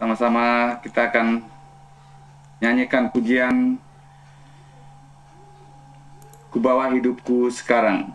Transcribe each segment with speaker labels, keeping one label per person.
Speaker 1: Sama-sama kita akan nyanyikan pujian Ku Bawa Hidupku Sekarang.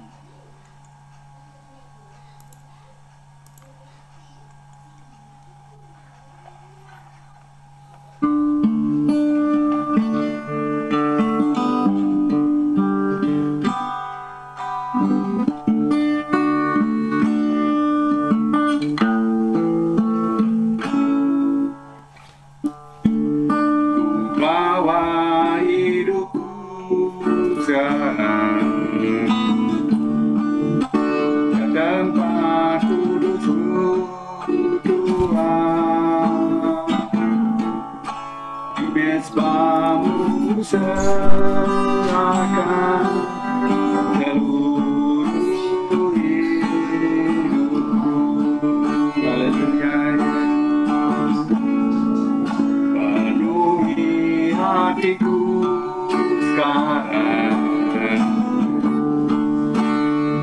Speaker 1: Serahkan seluruh hidupku. Haleluya. Penuhi hatiku sekarang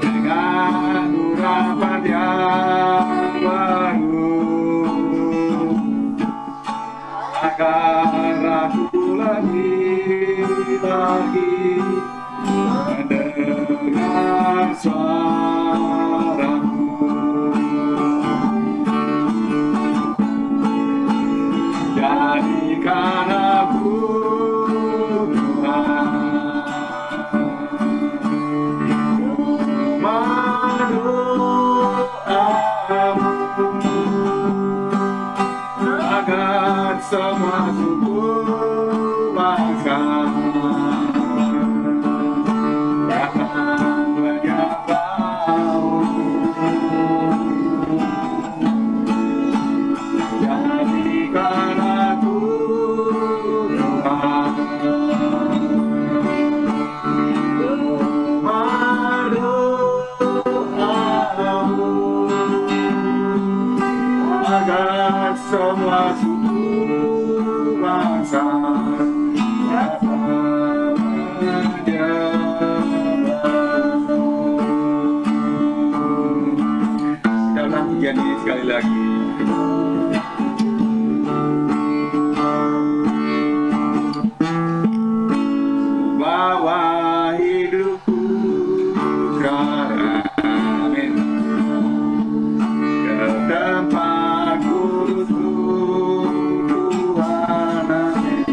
Speaker 1: dengan urapan yang baru, agar aku lagi mendengar suaramu. Jadikan aku Tuhan rumah doamu, agar semua suku bangsa datang menyembahmu. Jadikan aku Tuhan rumah doamu, agar semua suku bangsa pujian ini sekali lagi. Bawa hidupku sekarang, amin, ke tempat kudus-Mu Tuhan, amin.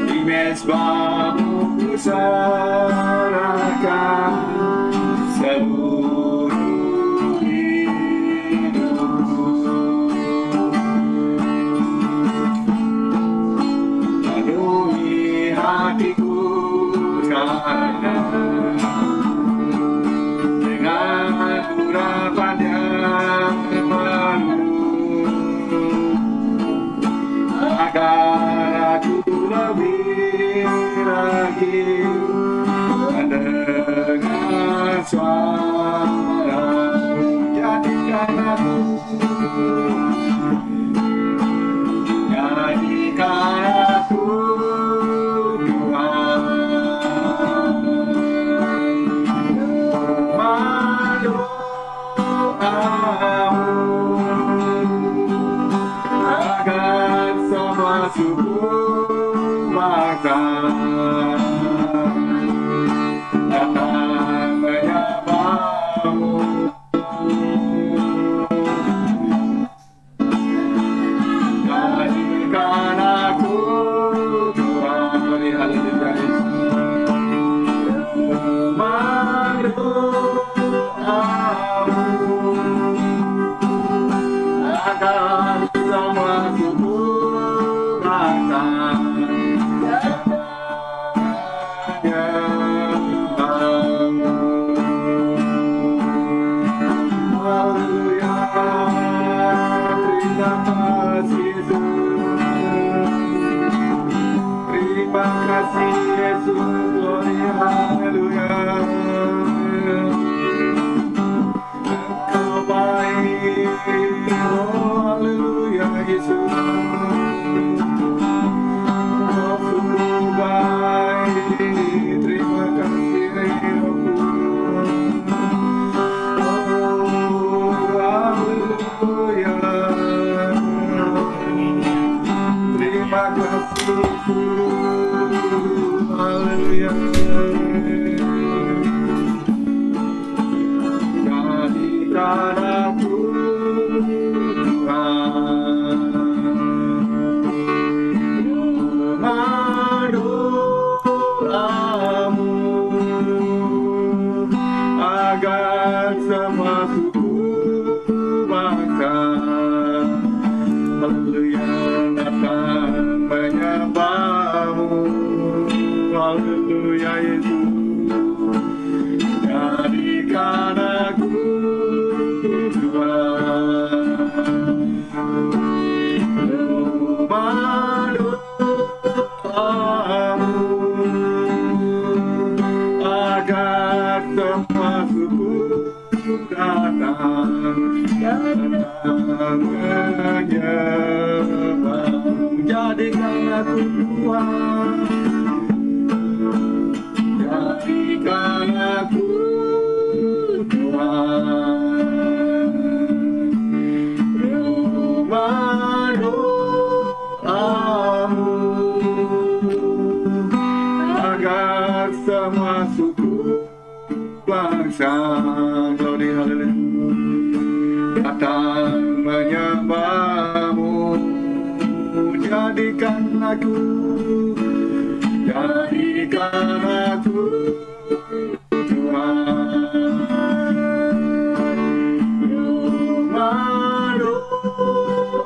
Speaker 1: Di mezbah-Mu ku serahkan seluruh hidupku. Penuhi hatiku sekarang dengan urapan yang baru, agar aku lebih lagi mendengar suara-Mu. Jadikan aku, jadikan aku Tuhan rumah doamu, agar semua suku bangsa datang menyembahmu. Jadikan aku Tuhan, haleluya, rumah doamu, agar semua suku bangsa menyembahmu. Haleluya, terima kasih Yesus, terima kasih Yesus, gloria, haleluya. Engkau baik, oh haleluya Yesus, oh sungguh baik, terima kasih Rohku. Oh haleluya. Yesus, jadikan aku Tuhan, rumah doamu, agar semua suku datang menyembahmu. Jadikan aku Tuhan, jadikan aku Tuhan, rumah doamu, agar semua suku bangsa glory haleluya datang menyembahmu. Jadikan aku Tuhan, rumah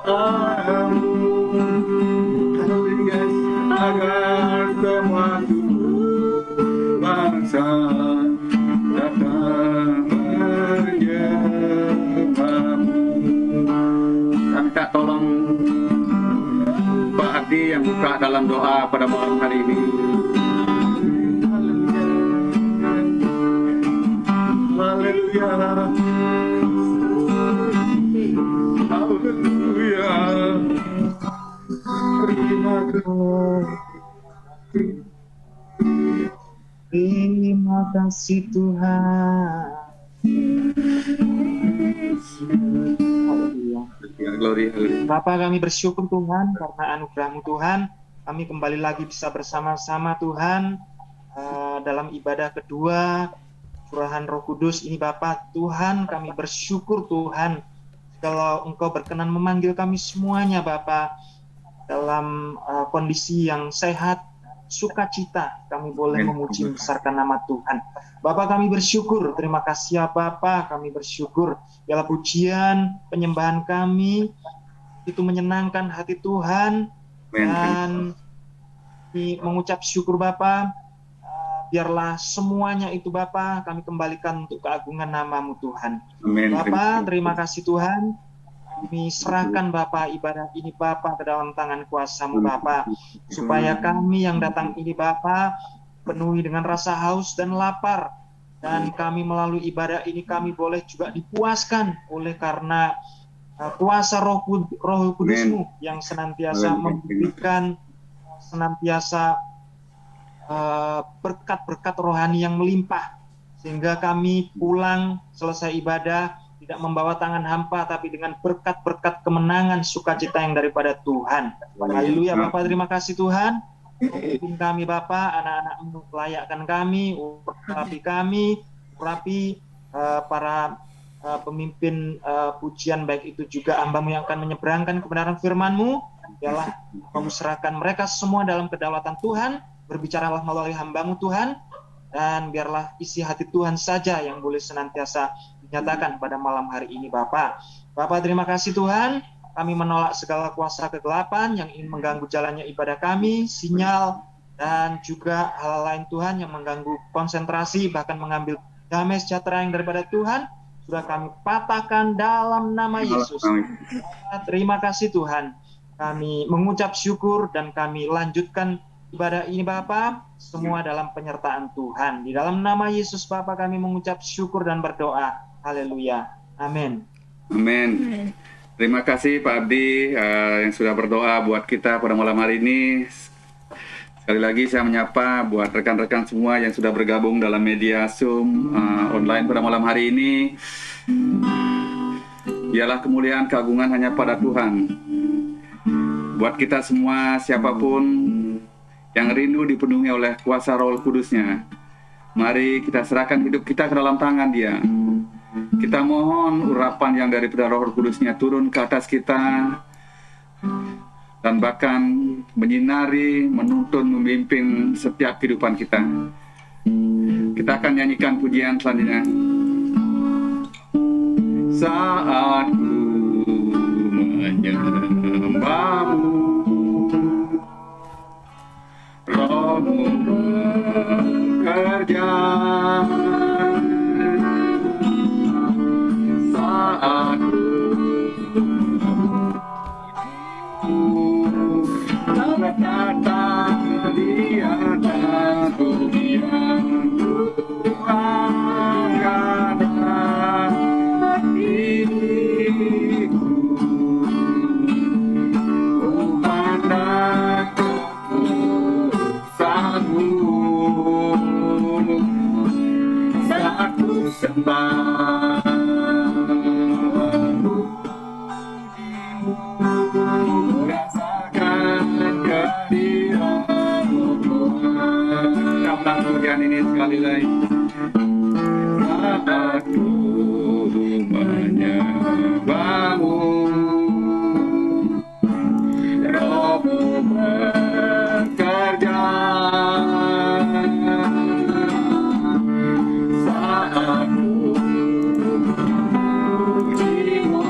Speaker 1: doamu, haleluya, agar semua suku bangsa datang menyembahmu. Kami tak tolong Pak Adi yang buka dalam doa pada malam hari ini. Haleluya, haleluya, terima kasih.
Speaker 2: Terima kasih Tuhan. Haleluya.
Speaker 1: Glory, haleluya.
Speaker 2: Bapa, kami bersyukur Tuhan karena anugerah-Mu Tuhan. Kami kembali lagi bisa bersama-sama Tuhan dalam ibadah kedua curahan Roh Kudus ini Bapa. Tuhan, kami bersyukur Tuhan kalau Engkau berkenan memanggil kami semuanya Bapa dalam kondisi yang sehat, sukacita kami boleh memuji membesarkan nama Tuhan. Bapa, kami bersyukur, terima kasih ya Bapa, kami bersyukur segala pujian, penyembahan kami itu menyenangkan hati Tuhan. Dan kami mengucap syukur Bapa, biarlah semuanya itu Bapa kami kembalikan untuk keagungan nama-Mu Tuhan. Bapa, terima kasih Tuhan. Kami serahkan Bapa ibadah ini Bapa ke dalam tangan kuasa-Mu Bapa, supaya kami yang datang ini Bapa penuhi dengan rasa haus dan lapar, dan kami melalui ibadah ini kami boleh juga dipuaskan oleh karena kuasa Roh Kudus-Mu yang senantiasa memberikan senantiasa berkat-berkat rohani yang melimpah, sehingga kami pulang selesai ibadah tidak membawa tangan hampa, tapi dengan berkat-berkat kemenangan sukacita yang daripada Tuhan. Haleluya Bapa, terima kasih Tuhan. Pimpin kami Bapa, anak-anak-Mu layakkan kami, urapi para pemimpin pujian, baik itu juga hamba-Mu yang akan menyeberangkan kebenaran firman-Mu. Biarlah Kau serahkan mereka semua dalam kedaulatan Tuhan, berbicaralah melalui hamba-Mu Tuhan, dan biarlah isi hati Tuhan saja yang boleh senantiasa dinyatakan pada malam hari ini Bapa. Bapa, terima kasih Tuhan, kami menolak segala kuasa kegelapan yang ingin mengganggu jalannya ibadah kami, sinyal, dan juga hal lain Tuhan yang mengganggu konsentrasi, bahkan mengambil damai sejahtera yang daripada Tuhan. Sudah kami patahkan dalam nama Yesus. Terima kasih Tuhan. Kami mengucap syukur dan kami lanjutkan ibadah ini Bapa, semua dalam penyertaan Tuhan. Di dalam nama Yesus Bapa kami mengucap syukur dan berdoa. Haleluya. Amin.
Speaker 1: Amin. Terima kasih Pak Abdi yang sudah berdoa buat kita pada malam hari ini. Sekali lagi saya menyapa buat rekan-rekan semua yang sudah bergabung dalam media Zoom online pada malam hari ini. Biarlah kemuliaan keagungan hanya pada Tuhan. Buat kita semua, siapapun yang rindu dipenuhi oleh kuasa Roh Kudus-Nya, mari kita serahkan hidup kita ke dalam tangan Dia. Kita mohon urapan yang daripada Roh Kudus-Nya turun ke atas kita, dan bahkan menyinari, menuntun, memimpin setiap kehidupan kita. Kita akan nyanyikan pujian selanjutnya. Saat ku menyembahmu, Rohmu bangun, Rohmu bekerja saat pujimu,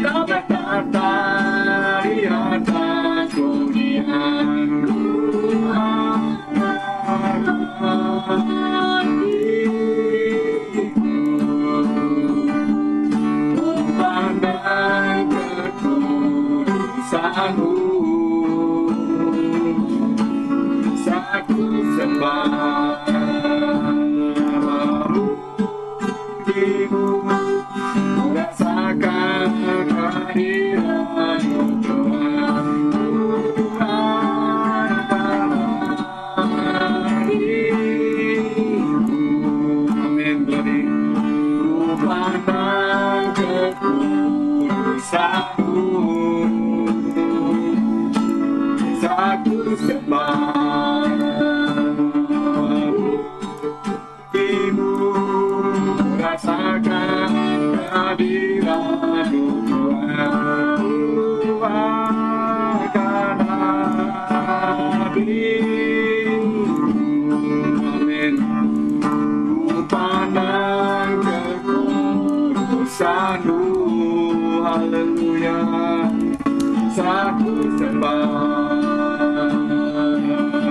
Speaker 1: kau bertata di atas dunia. Pandang kekudusanmu, satu sembah memujimu, rasakan kehadiranmu Tuhan. Tuhan adalah dirimu. Amin. Glory. Ku pandang kekudusanmu, satu sembah memujimu, rasakan kehadiranmu Tuhan. Tuhan adalah dirimu. Amin. Ku pandang kekudusanmu, haleluya, satu sembah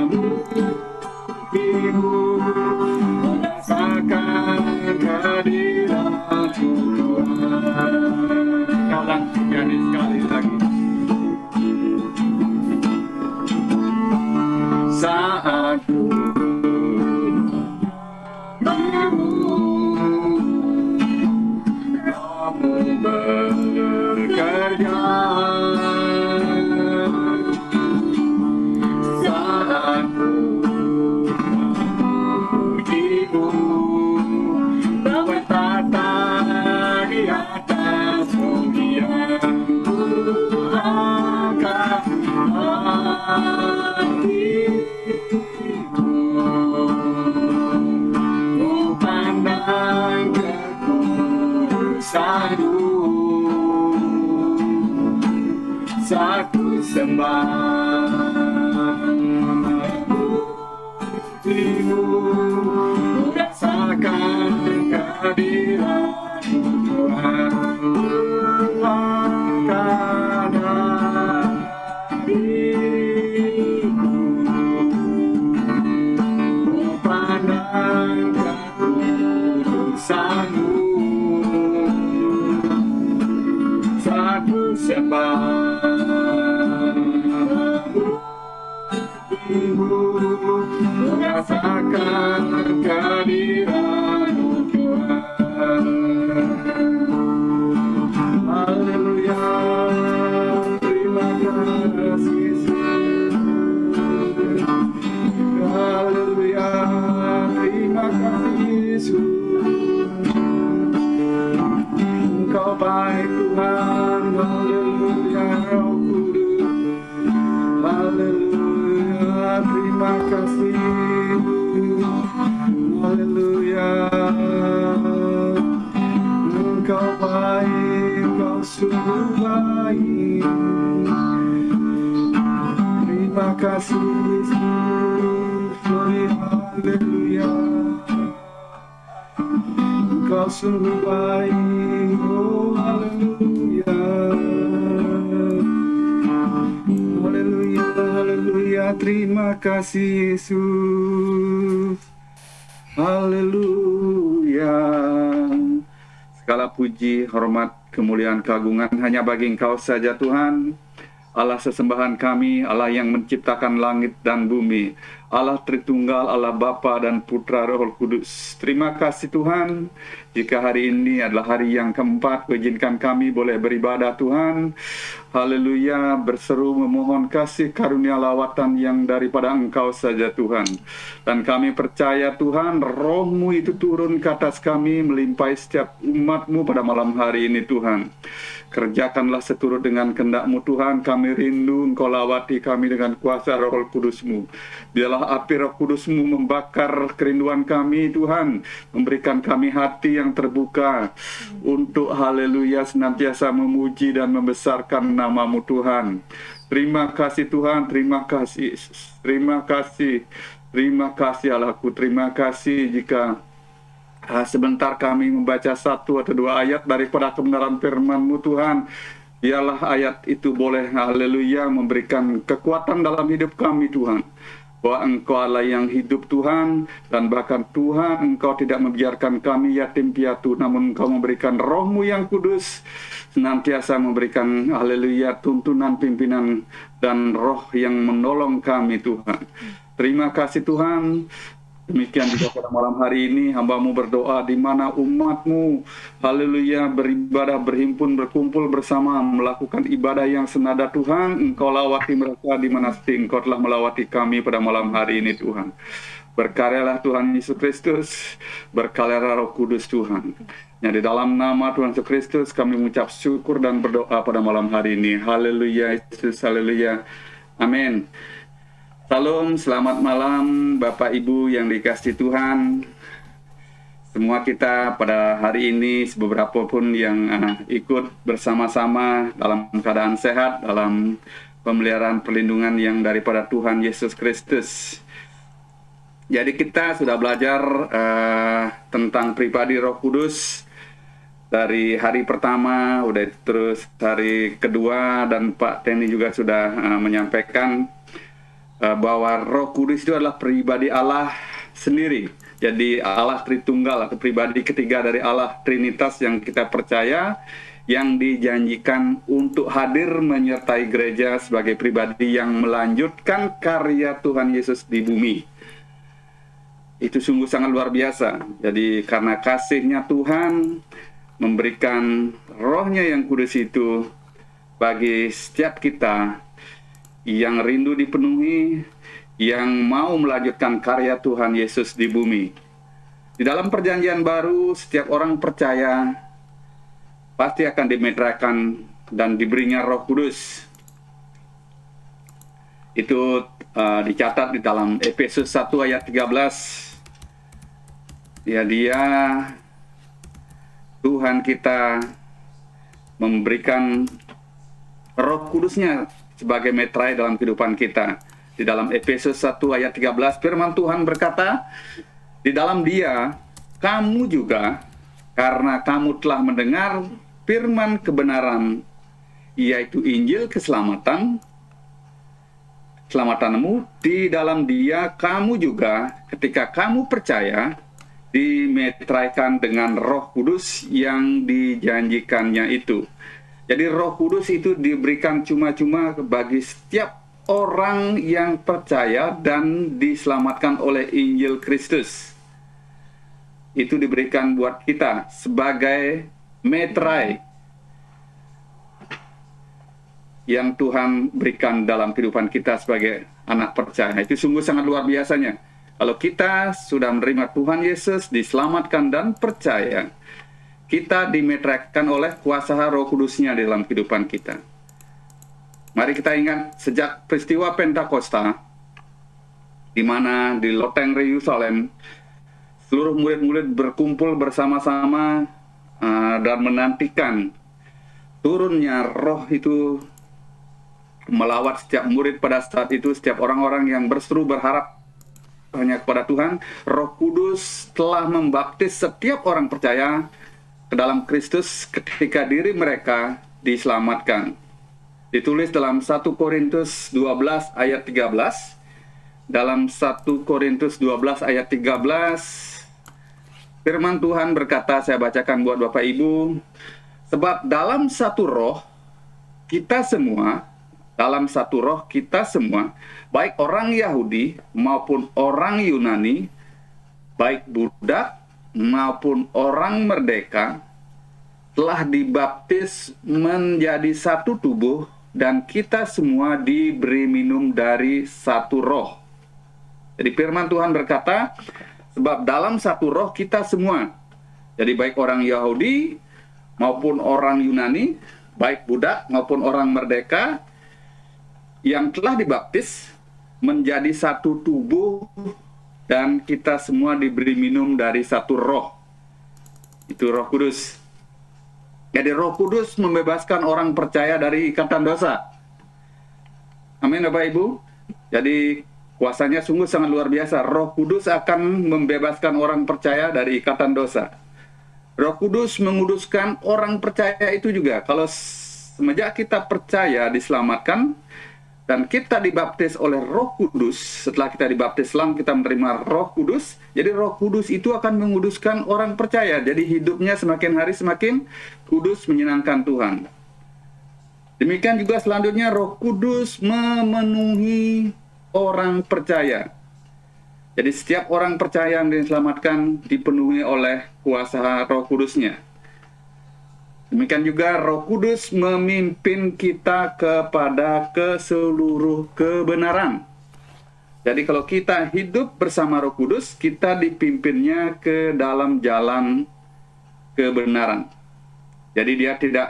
Speaker 1: memujimu, rasakan kehadiranmu Tuhan. Kau langsung nyanyi sekali lagi. Saat ku Rohmu bekerja saat pujimu, kau bertata di atas dunia. Tuhan hatiku, ku pandang kekudusanmu, satu sembah memujimu, rasakan kehadiranmu Tuhan. Tuhan adalah dirimu. Ku pandang kekudusanmu, satu sembah rasakan kehadiranmu Tuhan. Haleluya, terima kasih Yesus. Haleluya, terima kasih Yesus. Engkau baik Tuhan, haleluya, Roh Kudus. Haleluya, terima kasih. Haleluya, Engkau baik, Engkau sungguh baik. Terima kasih Yesus. Glory, haleluya. Engkau sungguh baik, oh haleluya. Haleluya, haleluya, terima kasih Yesus. Haleluya. Segala puji, hormat, kemuliaan, keagungan hanya bagi Engkau saja Tuhan. Allah sesembahan kami, Allah yang menciptakan langit dan bumi, Allah Tritunggal, Allah Bapa dan Putra Roh Kudus. Terima kasih Tuhan, jika hari ini adalah hari yang keempat, izinkan kami boleh beribadah Tuhan. Haleluya, berseru memohon kasih karunia lawatan yang daripada Engkau saja Tuhan. Dan kami percaya Tuhan, Roh-Mu itu turun ke atas kami, melimpahi setiap umat-Mu pada malam hari ini Tuhan. Kerjakanlah seturut dengan kehendak-Mu Tuhan, kami rindu Engkau lawati kami dengan kuasa Roh Kudus-Mu. Biarlah api Roh Kudus-Mu membakar kerinduan kami Tuhan, memberikan kami hati yang terbuka untuk haleluya senantiasa memuji dan membesarkan nama-Mu Tuhan. Terima kasih Tuhan, terima kasih Yesus. Terima kasih Allahku, terima kasih jika sebentar kami membaca satu atau dua ayat daripada kebenaran firman-Mu Tuhan. Biarlah ayat itu boleh haleluya memberikan kekuatan dalam hidup kami Tuhan. Bahwa Engkau Allah yang hidup Tuhan, dan bahkan Tuhan Engkau tidak membiarkan kami yatim piatu, namun Engkau memberikan Roh-Mu yang kudus, senantiasa memberikan haleluya tuntunan, pimpinan, dan Roh yang menolong kami Tuhan. Terima kasih Tuhan. Demikian juga pada malam hari ini hamba-Mu berdoa di mana umat-Mu haleluya beribadah, berhimpun, berkumpul bersama, melakukan ibadah yang senada Tuhan. Engkau lawati mereka di mana Engkau telah melawati kami pada malam hari ini Tuhan. Berkaryalah Tuhan Yesus Kristus, berkaryalah Roh Kudus Tuhan. Yang di dalam nama Tuhan Yesus Kristus kami mengucap syukur dan berdoa pada malam hari ini. Haleluya Yesus, haleluya. Amin. Salam, selamat malam Bapak Ibu yang dikasihi Tuhan. Semua kita pada hari ini, beberapa pun yang ikut bersama-sama dalam keadaan sehat, dalam pemeliharaan perlindungan yang daripada Tuhan Yesus Kristus. Jadi kita sudah belajar tentang pribadi Roh Kudus dari hari pertama, udah terus hari kedua, dan Pak Teni juga sudah menyampaikan bahwa Roh Kudus itu adalah pribadi Allah sendiri. Jadi Allah Tritunggal atau pribadi ketiga dari Allah Trinitas yang kita percaya, yang dijanjikan untuk hadir menyertai gereja sebagai pribadi yang melanjutkan karya Tuhan Yesus di bumi. Itu sungguh sangat luar biasa. Jadi karena kasih-Nya Tuhan memberikan Roh-Nya yang kudus itu bagi setiap kita yang rindu dipenuhi, yang mau melanjutkan karya Tuhan Yesus di bumi. Di dalam perjanjian baru, setiap orang percaya pasti akan dimeteraikan dan diberinya Roh Kudus. Itu dicatat di dalam Efesus 1 ayat 13. Ya, Dia Tuhan kita memberikan Roh Kudus-Nya sebagai meterai dalam kehidupan kita. Di dalam Efesus 1 ayat 13, firman Tuhan berkata, di dalam Dia, kamu juga, karena kamu telah mendengar firman kebenaran, yaitu Injil keselamatanmu, di dalam Dia, kamu juga, ketika kamu percaya, dimeteraikan dengan Roh Kudus yang dijanjikannya itu. Jadi Roh Kudus itu diberikan cuma-cuma bagi setiap orang yang percaya dan diselamatkan oleh Injil Kristus. Itu diberikan buat kita sebagai meterai yang Tuhan berikan dalam kehidupan kita sebagai anak percaya. Itu sungguh sangat luar biasanya. Kalau kita sudah menerima Tuhan Yesus, diselamatkan dan percaya, kita dimeteraikan oleh kuasa Roh Kudus-Nya di dalam kehidupan kita. Mari kita ingat sejak peristiwa Pentakosta, di mana di loteng Yerusalem, seluruh murid-murid berkumpul bersama-sama dan menantikan turunnya Roh itu melawat setiap murid pada saat itu, setiap orang-orang yang berseru berharap hanya kepada Tuhan. Roh Kudus telah membaptis setiap orang percaya ke dalam Kristus ketika diri mereka diselamatkan. Ditulis dalam 1 Korintus 12 ayat 13. Dalam 1 Korintus 12 ayat 13, firman Tuhan berkata, saya bacakan buat Bapak Ibu, sebab dalam satu roh kita semua, baik orang Yahudi maupun orang Yunani, baik budak maupun orang merdeka, telah dibaptis menjadi satu tubuh, dan kita semua diberi minum dari satu roh. Jadi firman Tuhan berkata, sebab dalam satu roh kita semua, jadi baik orang Yahudi maupun orang Yunani, baik budak maupun orang merdeka, yang telah dibaptis menjadi satu tubuh, dan kita semua diberi minum dari satu roh. Itu Roh Kudus. Jadi Roh Kudus membebaskan orang percaya dari ikatan dosa. Amin Bapak Ibu. Jadi kuasanya sungguh sangat luar biasa. Roh Kudus akan membebaskan orang percaya dari ikatan dosa. Roh Kudus menguduskan orang percaya itu juga. Kalau semenjak kita percaya diselamatkan dan kita dibaptis oleh Roh Kudus, setelah kita dibaptis Islam kita menerima Roh Kudus, jadi Roh Kudus itu akan menguduskan orang percaya. Jadi hidupnya semakin hari semakin kudus, menyenangkan Tuhan. Demikian juga selanjutnya Roh Kudus memenuhi orang percaya. Jadi setiap orang percaya yang diselamatkan dipenuhi oleh kuasa Roh Kudusnya. Demikian juga Roh Kudus memimpin kita kepada seluruh kebenaran. Jadi kalau kita hidup bersama Roh Kudus, kita dipimpinnya ke dalam jalan kebenaran. Jadi dia tidak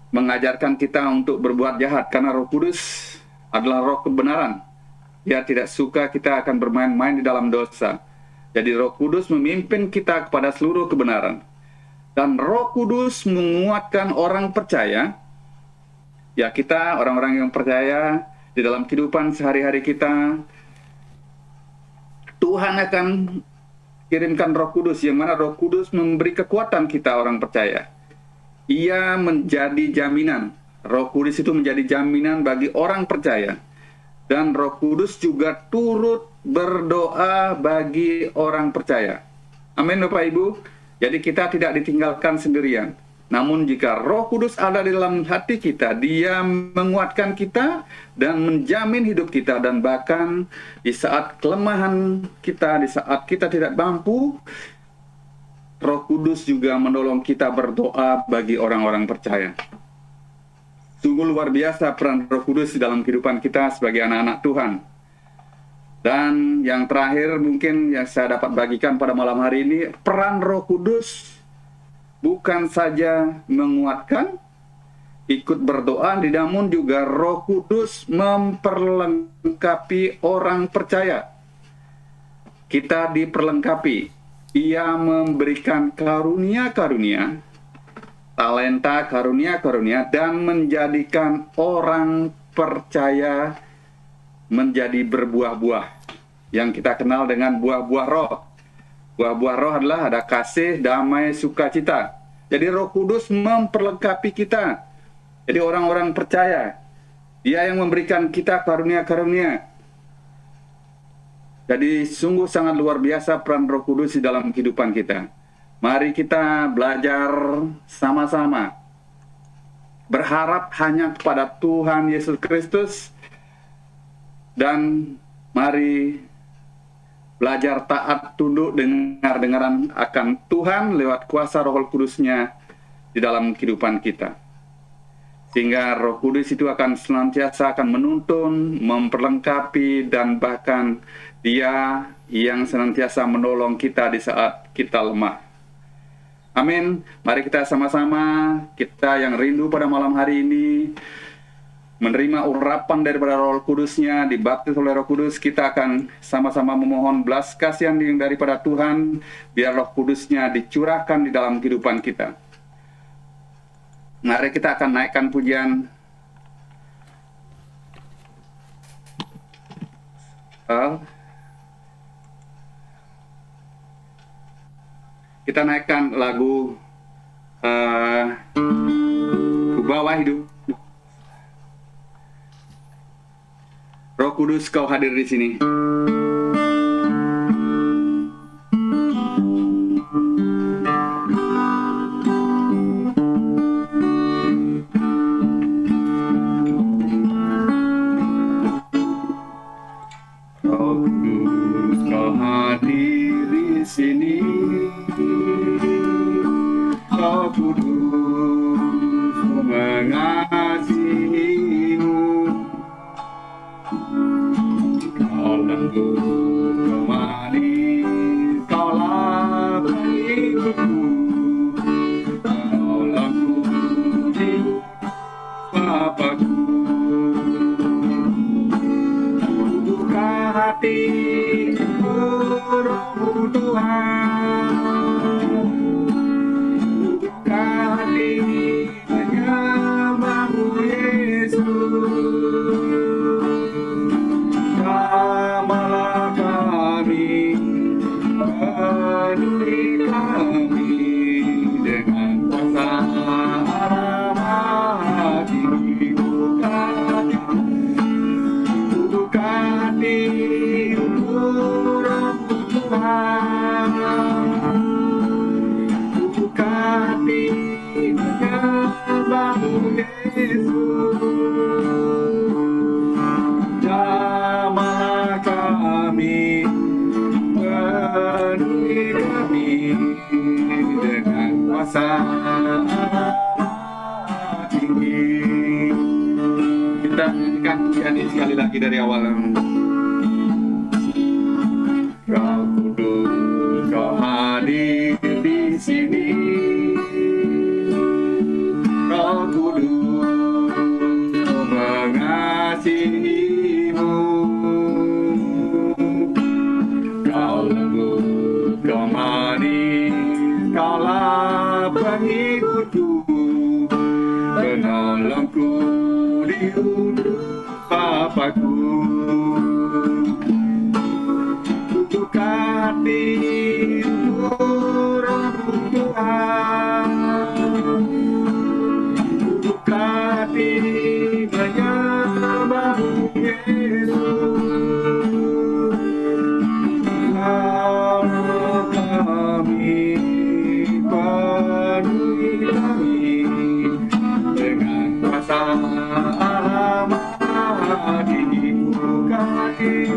Speaker 1: mengajarkan kita untuk berbuat jahat, karena Roh Kudus adalah roh kebenaran. Dia tidak suka kita akan bermain-main di dalam dosa. Jadi Roh Kudus memimpin kita kepada seluruh kebenaran. Dan Roh Kudus menguatkan orang percaya. Ya, kita orang-orang yang percaya di dalam kehidupan sehari-hari kita, Tuhan akan kirimkan Roh Kudus, yang mana Roh Kudus memberi kekuatan kita orang percaya. Ia menjadi jaminan. Roh Kudus itu menjadi jaminan bagi orang percaya. Dan Roh Kudus juga turut berdoa bagi orang percaya. Amin Bapak Ibu. Jadi kita tidak ditinggalkan sendirian. Namun jika Roh Kudus ada di dalam hati kita, Dia menguatkan kita dan menjamin hidup kita. Dan bahkan di saat kelemahan kita, di saat kita tidak mampu, Roh Kudus juga menolong kita berdoa bagi orang-orang percaya. Sungguh luar biasa peran Roh Kudus di dalam kehidupan kita sebagai anak-anak Tuhan. Dan yang terakhir mungkin yang saya dapat bagikan pada malam hari ini, peran Roh Kudus bukan saja menguatkan, ikut berdoa, namun juga Roh Kudus memperlengkapi orang percaya. Kita diperlengkapi. Ia memberikan karunia-karunia, talenta karunia-karunia, dan menjadikan orang percaya menjadi berbuah-buah yang kita kenal dengan buah-buah roh. Buah-buah roh adalah ada kasih, damai, sukacita. Jadi Roh Kudus memperlengkapi kita. Jadi orang-orang percaya, Dia yang memberikan kita karunia-karunia. Jadi sungguh sangat luar biasa peran Roh Kudus di dalam kehidupan kita. Mari kita belajar sama-sama. Berharap hanya kepada Tuhan Yesus Kristus. Dan mari belajar taat, tunduk, dengar-dengaran akan Tuhan lewat kuasa Roh Kudus-Nya di dalam kehidupan kita. Sehingga Roh Kudus itu akan senantiasa akan menuntun, memperlengkapi, dan bahkan Dia yang senantiasa menolong kita di saat kita lemah. Amin. Mari kita sama-sama, kita yang rindu pada malam hari ini, menerima urapan daripada Roh Kudus-Nya, dibaptis oleh Roh Kudus, kita akan sama-sama memohon belas kasihan daripada Tuhan, biar Roh Kudus-Nya dicurahkan di dalam kehidupan kita. Mari kita akan naikkan pujian. Kita naikkan lagu Ku Bawa Hidup. Roh Kudus, Kau hadir di sini. Roh Kudus, Kau hadir di sini. Roh Kudus, Ku mengasihimu. Dalam amat tinggi. Kita nyanyikan pujian ini sekali lagi dari awal. Roh Kudus, Kau hadir di sini. Roh Kudus, Kau mengasihimu. Kau lembut, Kau manis, Kaulah pengikutku, penolongku di hidup Bapakku. Hati Roh Tuhan, buka hati menyembah Yesus. Lalu kami penuhi kami dengan kuasa amat tinggi. Buka hati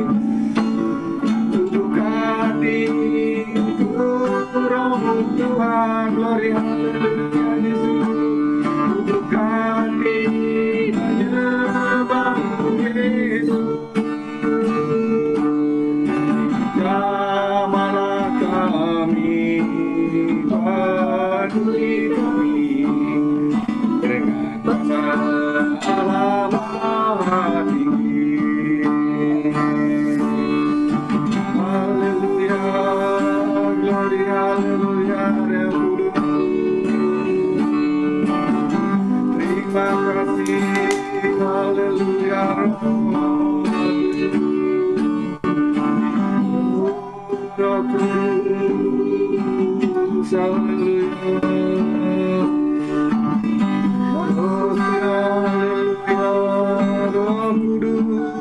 Speaker 1: Tuhan, glory haleluya Yesus. Buka hati menyembah Yesus. Jamalah kami, penuhi kami dengan kuasa amat tinggi. Haleluya, glory haleluya. Terima kasih, haleluya. Roh Kudus, haleluya. Oh, haleluya, Roh Kudus.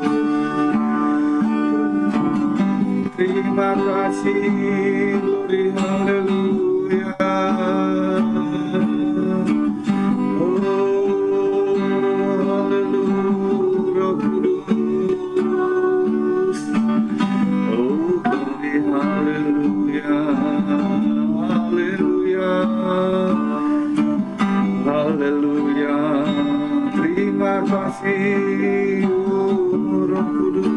Speaker 1: Terima kasih, glory haleluya. Haleluya, terima kasih Roh Kudus.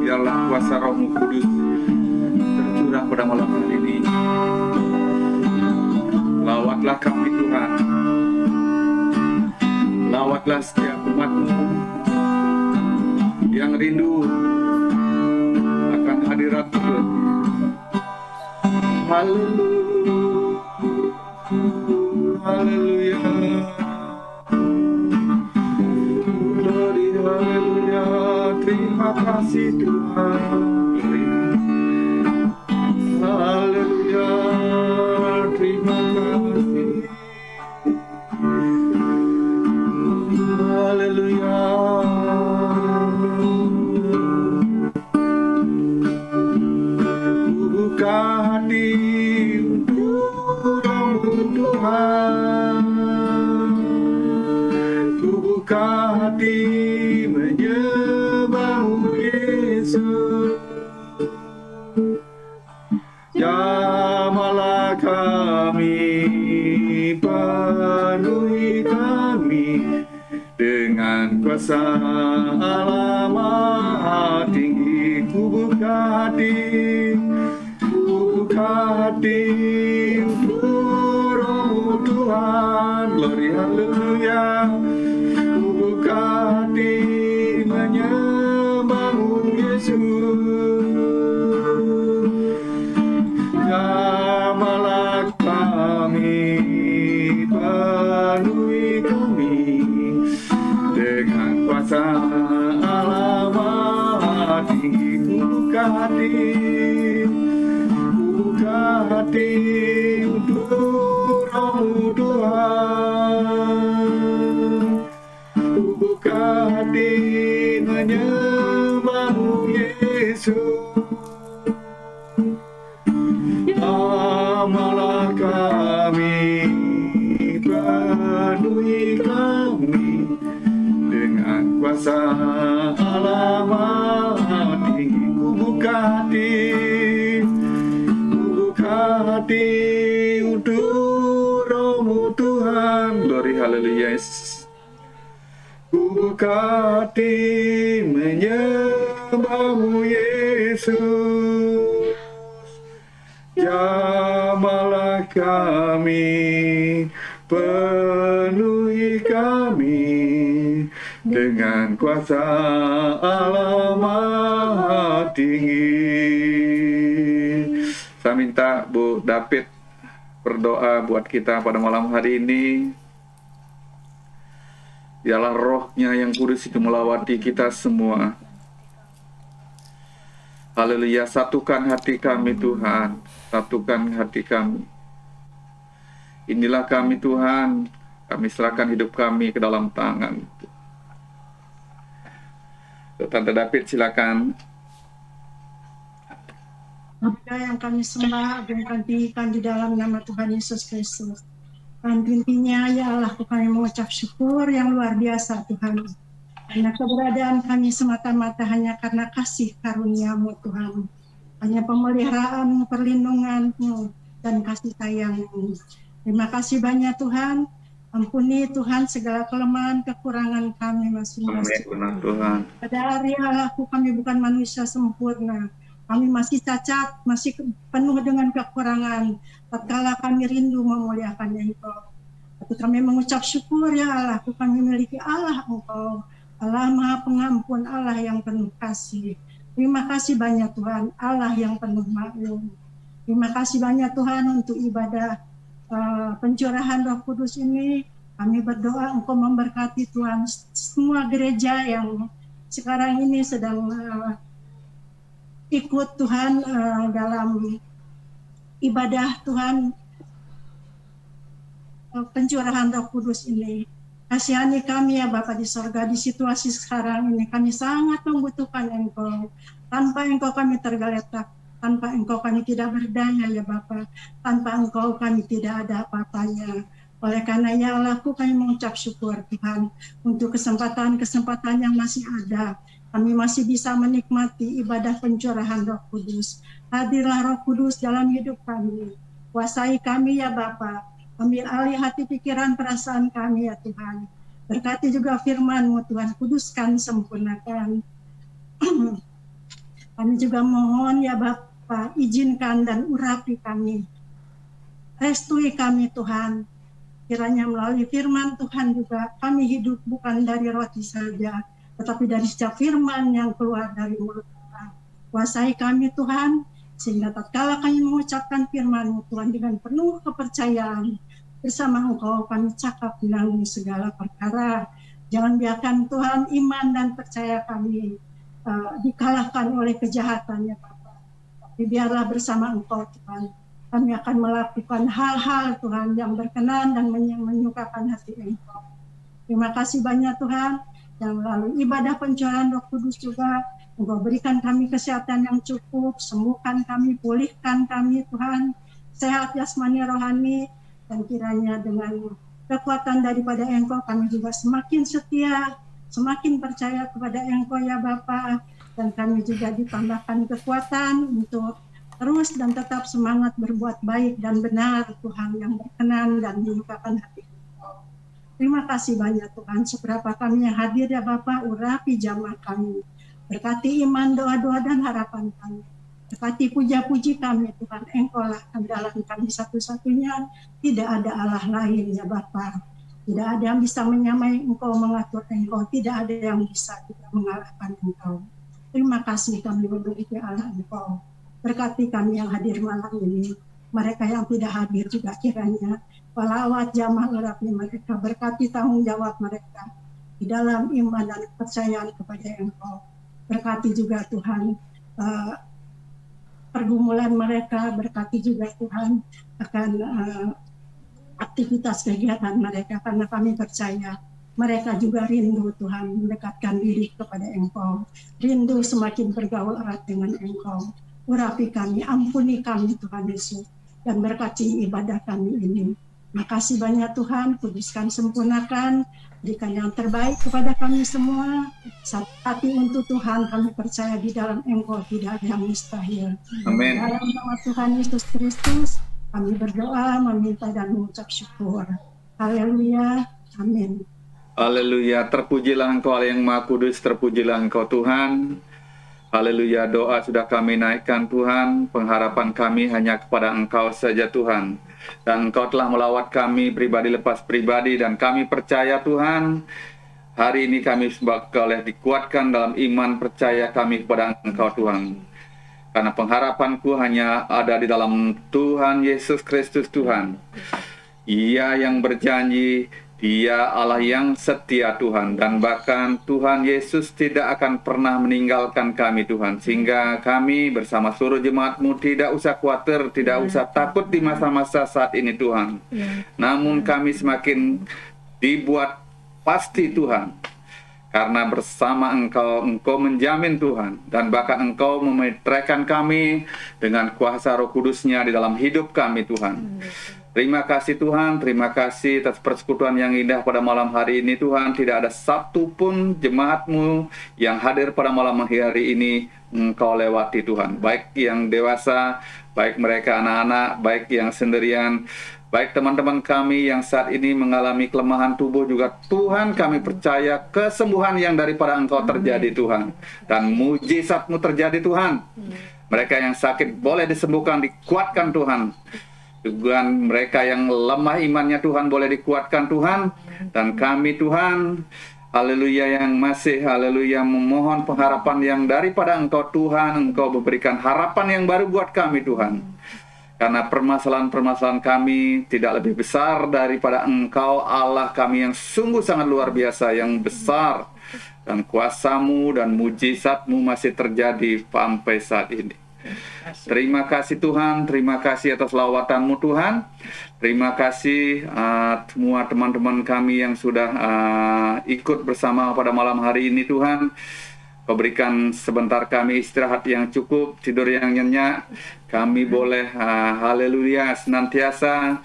Speaker 1: Biarlah kuasa Roh-Mu Kudus tercurah pada malam hari ini. Lawatlah kami Tuhan, lawatlah setiap umat-Mu yang rindu akan hadirat Tuhan. Haleluya, haleluya, glory haleluya. Terima kasih Tuhan, haleluya. Terima kasih, haleluya. Buka hati untuk Tuhan, ku buka hati menyembah-Mu Yesus. Jamalah kami, penuhi kami dengan kuasa amat tinggi. Ku buka hati untuk Roh Tuhan, glory haleluya. Ku buka hati menyembah-Mu Yesus. Jamalah kami, penuhi kami dengan kuasa amat tinggi. Ku buka hati untuk Roh Tuhan. Ku buka hati menyembah-Mu Yesus. Jamalah kami, penuhi kami dengan kuasa amat tinggi. Ku buka hati untuk Haleluya Yesus. Ku buka hati menyembahmu Yesus. Jamahlah kami, penuhi kami dengan kuasa Allah Maha Tinggi. Saya minta Bu David berdoa buat kita pada malam hari ini. Biarlah rohnya yang kudus itu melawati kita semua. Haleluya, satukan hati kami Tuhan, satukan hati kami. Inilah kami Tuhan, kami serahkan hidup kami ke dalam tangan. Tante David silakan.
Speaker 3: Bapa yang kami sembah, agungkan tinggikan di dalam nama Tuhan Yesus Kristus. Dan intinya ya Allah, kami mengucap syukur yang luar biasa Tuhan. Karena keberadaan kami semata-mata hanya karena kasih karunia-Mu Tuhan. Hanya pemeliharaan, perlindungan-Mu, dan kasih sayang-Mu. Terima kasih banyak Tuhan. Ampuni Tuhan segala kelemahan, kekurangan kami masing-masing.
Speaker 1: Amin, benar Tuhan.
Speaker 3: Pada hari Allahku kami bukan manusia sempurna. Kami masih cacat, masih penuh dengan kekurangan. Tatkala kami rindu memuliakan Engkau. Tapi kami mengucap syukur ya Allah, kami memiliki Allah Engkau. Allah Maha Pengampun, Allah yang penuh kasih. Terima kasih banyak Tuhan, Allah yang penuh maklum. Terima kasih banyak Tuhan untuk ibadah pencurahan Roh Kudus ini. Kami berdoa Engkau memberkati Tuhan semua gereja yang sekarang ini sedang ikut Tuhan dalam ibadah Tuhan pencurahan Roh Kudus ini. Kasihani kami ya Bapa di sorga, di situasi sekarang ini kami sangat membutuhkan Engkau. Tanpa Engkau kami tergeletak, tanpa Engkau kami tidak berdaya ya Bapa, tanpa Engkau kami tidak ada apa-apanya. Oleh karena ya Allahku kami mengucap syukur Tuhan untuk kesempatan-kesempatan yang masih ada. Kami masih bisa menikmati ibadah pencurahan Roh Kudus. Hadirlah Roh Kudus dalam hidup kami. Kuasai kami ya Bapa. Ambil alih hati pikiran perasaan kami ya Tuhan. Berkati juga firman-Mu Tuhan. Kuduskan, sempurnakan. Kami juga mohon ya Bapa, izinkan dan urapi kami. Restui kami Tuhan. Kiranya melalui firman Tuhan juga kami hidup bukan dari roti saja, tetapi dari setiap firman yang keluar dari mulut Tuhan. Kuasai kami Tuhan, sehingga tatkala kami mengucapkan firman-Mu Tuhan dengan penuh kepercayaan, bersama Engkau kami cakap menanggung segala perkara. Jangan biarkan Tuhan iman dan percaya kami dikalahkan oleh kejahatan ya Bapa. Tapi biarlah bersama Engkau Tuhan, kami akan melakukan hal-hal Tuhan yang berkenan dan menyukakan hati Engkau. Terima kasih banyak Tuhan, yang melalui ibadah pencurahan Roh Kudus juga Engkau berikan kami kesehatan yang cukup, sembuhkan kami, pulihkan kami Tuhan, sehat jasmani rohani, dan kiranya dengan kekuatan daripada Engkau kami juga semakin setia, semakin percaya kepada Engkau ya Bapa, dan kami juga ditambahkan kekuatan untuk terus dan tetap semangat berbuat baik dan benar Tuhan yang berkenan dan menyukakan hati Engkau. Terima kasih banyak Tuhan, seberapa kami yang hadir ya Bapa, urapi jamaah kami. Berkati iman, doa-doa dan harapan kami. Berkati puja-puji kami Tuhan, Engkau lah andalan kami satu-satunya. Tidak ada Allah lain ya Bapa. Tidak ada yang bisa menyamai Engkau, mengatur Engkau. Tidak ada yang bisa juga mengalahkan Engkau. Terima kasih kami memiliki Allah Engkau. Berkati kami yang hadir malam ini. Mereka yang tidak hadir juga kiranya pelawat jamaah urapi mereka. Berkati tanggung jawab mereka di dalam iman dan kepercayaan kepada Engkau. Berkati juga Tuhan pergumulan mereka, berkati juga Tuhan akan aktivitas kegiatan mereka, karena kami percaya mereka juga rindu Tuhan mendekatkan diri kepada Engkau, rindu semakin bergaul erat dengan Engkau. Urapi kami, ampuni kami Tuhan Yesus, dan berkati ibadah kami ini. Makasih banyak Tuhan, kuduskan, sempurnakan, berikan yang terbaik kepada kami semua. Hati untuk Tuhan, kami percaya di dalam Engkau tidak ada yang mustahil.
Speaker 1: Amin.
Speaker 3: Dalam nama Tuhan Yesus Kristus, kami berdoa, meminta dan mengucap syukur. Haleluya, Amin.
Speaker 1: Haleluya, terpujilah Engkau Allah yang Maha Kudus, terpujilah Engkau Tuhan. Haleluya, doa sudah kami naikkan Tuhan, pengharapan kami hanya kepada Engkau saja Tuhan. Dan Engkau telah melawat kami pribadi lepas pribadi, dan kami percaya Tuhan, hari ini kami boleh dikuatkan dalam iman percaya kami kepada Engkau Tuhan. Karena pengharapanku hanya ada di dalam Tuhan Yesus Kristus Tuhan. Ia yang berjanji, Dia Allah yang setia Tuhan. Dan bahkan Tuhan Yesus tidak akan pernah meninggalkan kami Tuhan. Sehingga kami bersama seluruh jemaat-Mu tidak usah khawatir, tidak usah takut di masa-masa saat ini Tuhan. Namun kami semakin dibuat pasti Tuhan. Karena bersama Engkau menjamin Tuhan. Dan bahkan Engkau memeteraikan kami dengan kuasa Roh Kudus-Nya di dalam hidup kami Tuhan. Terima kasih Tuhan, terima kasih atas persekutuan yang indah pada malam hari ini Tuhan. Tidak ada satupun jemaat-Mu yang hadir pada malam hari ini Engkau lewati Tuhan. Baik yang dewasa, baik mereka anak-anak, baik yang sendirian, baik teman-teman kami yang saat ini mengalami kelemahan tubuh juga Tuhan, kami percaya kesembuhan yang daripada Engkau terjadi Tuhan. Dan mujizat-Mu terjadi Tuhan. Mereka yang sakit boleh disembuhkan, dikuatkan Tuhan. Tuhan, mereka yang lemah imannya Tuhan boleh dikuatkan Tuhan. Dan kami Tuhan, haleluya, yang masih haleluya memohon pengharapan yang daripada Engkau Tuhan. Engkau memberikan harapan yang baru buat kami Tuhan. Karena permasalahan-permasalahan kami tidak lebih besar daripada Engkau Allah kami yang sungguh sangat luar biasa, yang besar. Dan kuasa-Mu dan mujizat-Mu masih terjadi sampai saat ini. Terima kasih Tuhan, terima kasih atas lawatan-Mu Tuhan. Terima kasih semua teman-teman kami yang sudah ikut bersama pada malam hari ini Tuhan. Kau berikan sebentar kami istirahat yang cukup, tidur yang nyenyak. Kami boleh haleluya senantiasa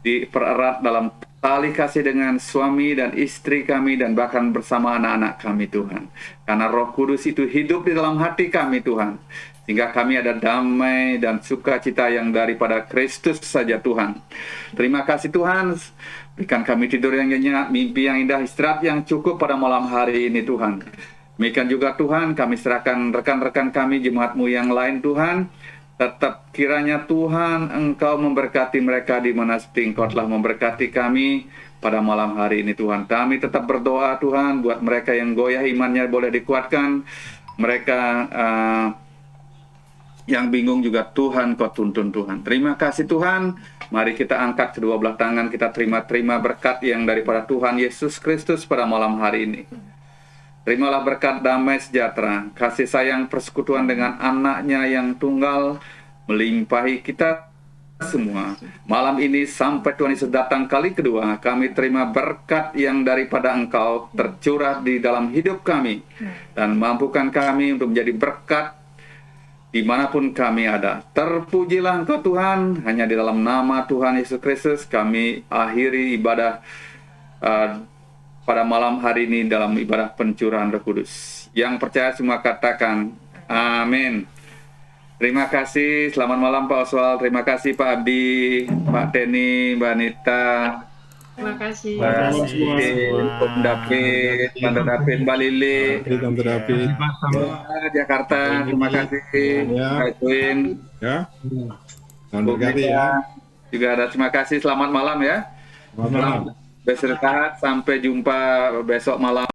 Speaker 1: dipererat dalam tali kasih dengan suami dan istri kami dan bahkan bersama anak-anak kami Tuhan. Karena Roh Kudus itu hidup di dalam hati kami Tuhan. Sehingga kami ada damai dan sukacita yang daripada Kristus saja Tuhan. Terima kasih Tuhan. Berikan kami tidur yang nyenyak, mimpi yang indah, istirahat yang cukup pada malam hari ini Tuhan. Demikian juga Tuhan, kami serahkan rekan-rekan kami, jemaat-Mu yang lain Tuhan. Tetap kiranya Tuhan Engkau memberkati mereka di mana seperti Engkau telah memberkati kami pada malam hari ini Tuhan. Kami tetap berdoa Tuhan buat mereka yang goyah imannya boleh dikuatkan. Mereka yang bingung juga Tuhan Kau tuntun Tuhan. Terima kasih Tuhan. Mari kita angkat kedua belah tangan, kita terima berkat yang daripada Tuhan Yesus Kristus pada malam hari ini. Terimalah berkat damai sejahtera, kasih sayang persekutuan dengan anaknya yang tunggal melimpahi kita semua. Malam ini sampai Tuhan Yesus datang kali kedua, kami terima berkat yang daripada Engkau tercurah di dalam hidup kami. Dan mampukan kami untuk menjadi berkat dimanapun kami ada. Terpujilah Engkau Tuhan, hanya di dalam nama Tuhan Yesus Kristus kami akhiri ibadah pada malam hari ini dalam ibadah pencurahan Roh Kudus. Yang percaya semua katakan amin. Terima kasih, selamat malam Pak Oswald, terima kasih Pak Abdi, Pak Teni, Mbak Anita,
Speaker 4: Terima kasih.
Speaker 1: Om David, Tante David, Mbak Lili,
Speaker 5: Tante David.
Speaker 1: Jakarta, terima kasih,
Speaker 5: Ya.
Speaker 1: Pak Edwin,
Speaker 5: Ya. Mohon
Speaker 1: Bu
Speaker 5: berkati ya.
Speaker 1: Mita, juga ada terima kasih, selamat malam ya.
Speaker 5: Selamat malam.
Speaker 1: Beristirahat, sampai jumpa besok malam.